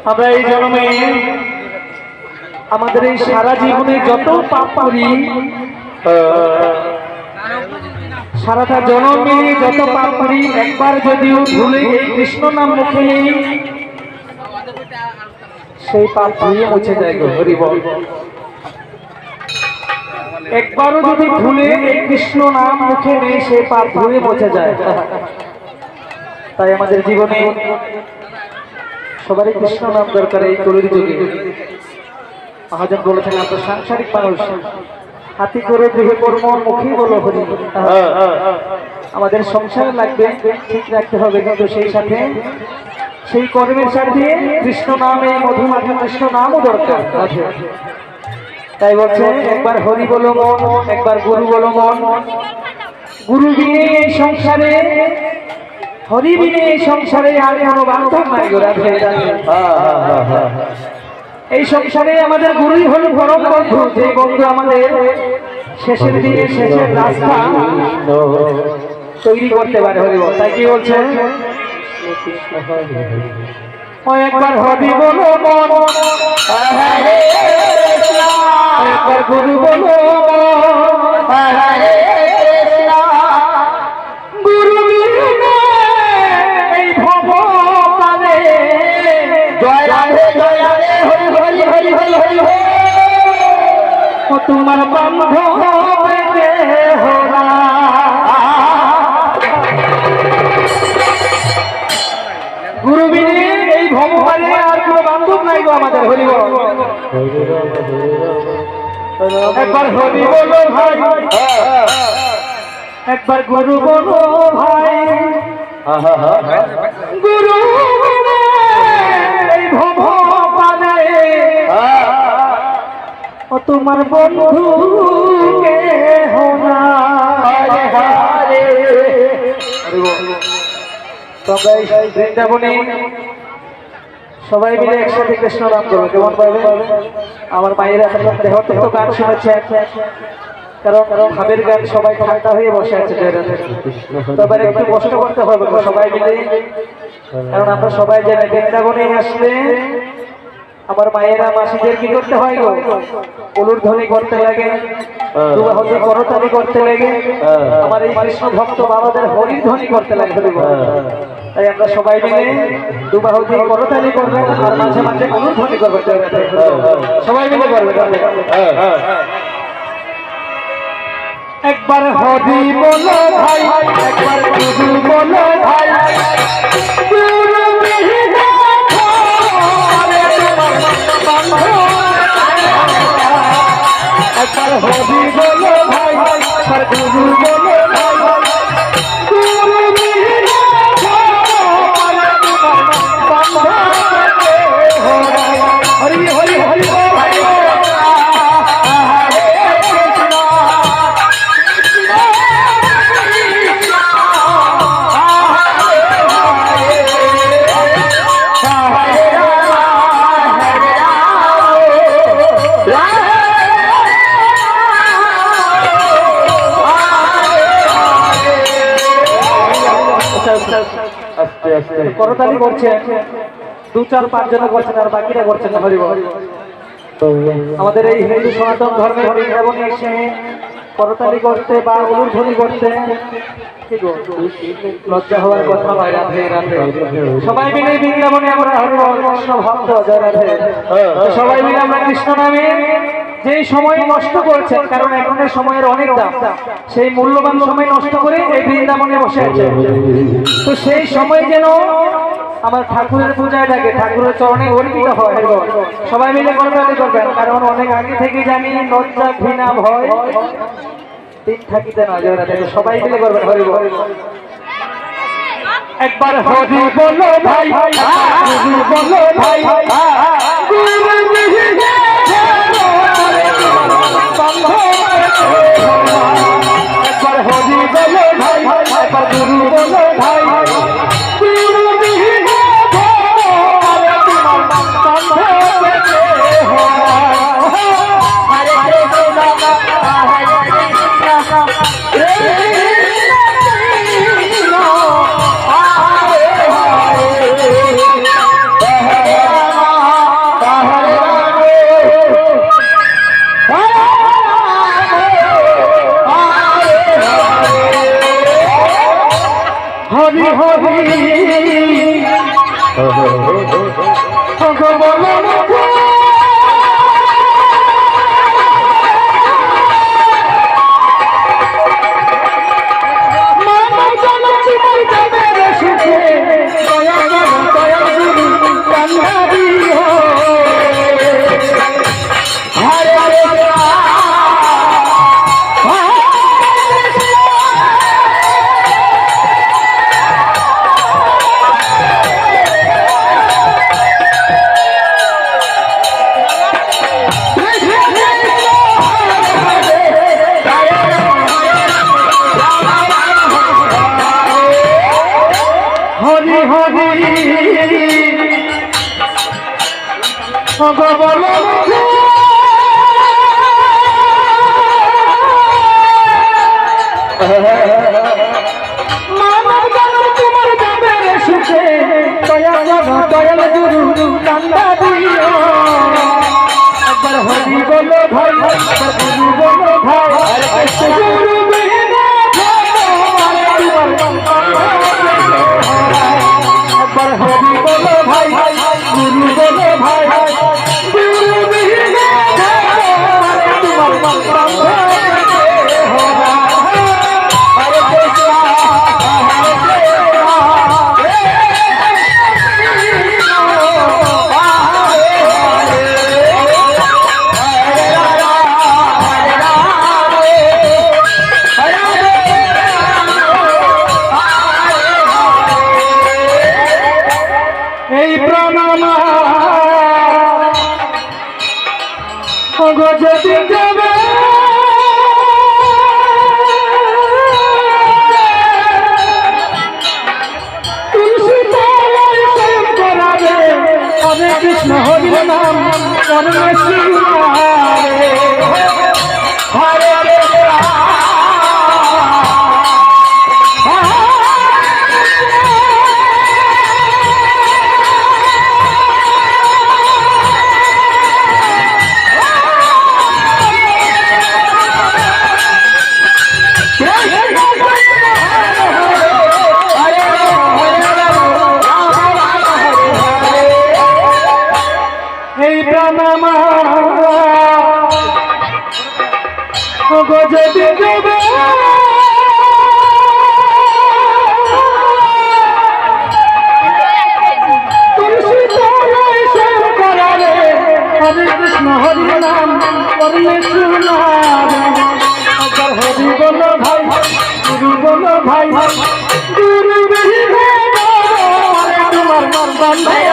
আমরা এই জন্মে আমাদের এই সারা জীবনে যত পাপ করি, সারাটা জন্ম মিলিয়ে যত পাপ করি, একবার যদিও ভুলে এই কৃষ্ণ নাম মুখে নেই, সেই পাপ ধুয়ে মুছে যায় গো। হরি বল। একবারও যদি ভুলে এই কৃষ্ণ নাম মুখে নেই, সেই পাপ ধুয়ে মুছে যায়। তাই আমাদের জীবনে সবারই কৃষ্ণ নাম দরকার। এই কলির যুগে মহাজন বলেছেন, আমরা সাংসারিক মানুষ, হাতি করে গৃহে কর্ম, মুখে বলো হরি। আমাদের সংসার লাগবে, ঠিক রাখতে হবে, কিন্তু সেই সাথে সেই কর্মের সাথে কৃষ্ণ নামে মধুমাখা কৃষ্ণ নামও দরকার। তাই বলছে, একবার হরি বলো মন, একবার গুরু বলো মন। গুরু বিনে এই সংসারে, হরি বিনে এই সংসারে আর কোনো বান্ধব নাই গো। রাধে রাধে। এই সংসারে আমাদের গুরুই হল পরম বন্ধু, যে বন্ধু আমাদের শেষের দিনে শেষের রাস্তা তৈরি করতে পারে। হরি বল। তাই কি বলছে, একবার হরি বলো মন, একবার গুরু বলো গুরু এই ভব কালে জয় রাধে জয় রাধে হরি হরি হরি হরি হরি হরি। তোমার বান্ধব হোরা, গুরু বিনে এই ভবকালে আর কোনো বান্ধব নাই গো আমাদের। হরি বল। একবার হরি বলো ভাই, একবার গুরু বলো ভাই। গুরু এই ভবকালে ও তোমার বন্ধু কে হোনা। বৃন্দাবনে সবাই মিলে একসাথে কৃষ্ণ নাম করো, কেমন পাবে? আমার মায়েরা দেহ তো গান শুনেছে, কারণ ভাবের গান সবাই ঠান্ডা হয়ে বসে আছে। তবে একটু কষ্ট করতে হবে সবাই মিলে, কারণ আমরা সবাই জানি বৃন্দাবনে আসলে আমার মায়েরা মাসিদের কি করতে হয় গো? উলুর ধ্বনি করতে লাগে, দুবাহুতে করতালি করতে লাগে, আমার এই কৃষ্ণ ভক্ত বাবাদের হরির ধ্বনি করতে লাগে। তাই আমরা সবাই মিলে দুবাহুতে করতালি করবে, আর মাঝে মাঝে উলুর ধ্বনি করবে। সবাই মিলে করবে। একবার হরি বলো ভাই, একবার গুরু বলো ভাই। একবার হরি বলো ভাই, একবার গুরু বলো ভাই। হরি হরি হরি ভাই। করতালি করছে, 2-4-5 জন করছেন, আর বাকিরা করছেন না। হরি বল। আমাদের এই হিন্দু সনাতন ধর্মের বৃন্দাবনে এসে করতালি করতে বা উলুর ধ্বনি করতে লজ্জা হওয়ার কথা নয়। রাধে রাধে। সবাই মিলে বৃন্দাবনে আমরা হরি বল কৃষ্ণ ভক্ত। জয় রাধে। সবাই মিলে আমরা কৃষ্ণ নামে যে সময় নষ্ট করছেন, কারণ এখনের সময়ের অনেক দাম, সেই মূল্যবান সময় নষ্ট করে এই বৃন্দাবনে বসে আছে। তো সেই সময় যেন আমার ঠাকুরের পূজায় লাগে, ঠাকুরের চরণে অর্পিত হয়। সবাই মিলে করতালি করবেন, কারণ অনেক আগে থেকে জানি লজ্জা ঘৃণা ভয় তিন থাকিতে না। জয় রাধে। সবাই মিলে করবেন। হরি বল। একবার হরি বলো ভাই, গুরু বলো ভাই। একবার হরি বলো ভাই একবার গুরু বলো ভাই গুরু বিহীন তোমার বন্ধে হরে কৃষ্ণ হরি হরি ভগবান হরি হরি ভগবান মানব জানো তোমার যাবে সুখে দয়াল গুরু কান্দা দিও একবার হরি বলো ভাই একবার গুরু বলো ভাই গুরু বিহীন একবার হরি বলো ভাই গুরু বলো ভাই গুরু বিহীন তোমার বন্ধে হরে কৃষ্ণ এই প্রণাম যদি যাবে তুলসী তলায় প্রেম করাবে হরে কৃষ্ণ হরি নাম করবে শিবারে হরে হরে এই প্রণাম যদি দেবে তুলসী তলায় প্রেম করাবে হরে কৃষ্ণ হরি নাম করলে শোনাবে একবার হরি বলো ভাই গুরু বলো ভাই গুরু বিহীন তোমার বন্ধে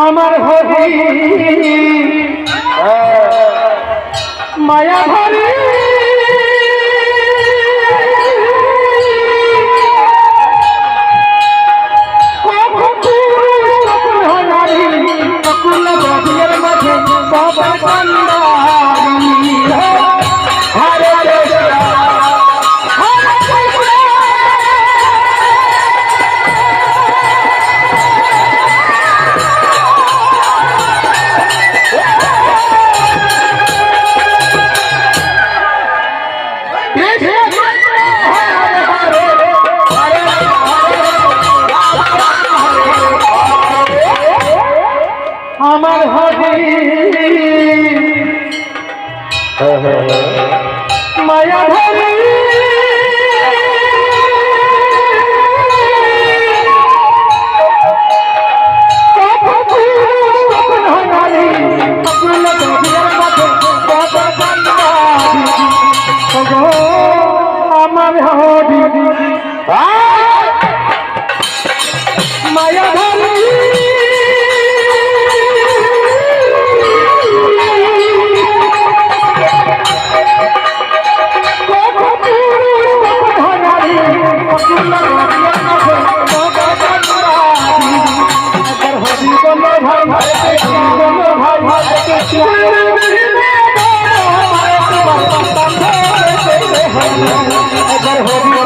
আমার হরি মায়া হরি আমার হরি মায়া হরি আমার হরি মায়া ধরি হরি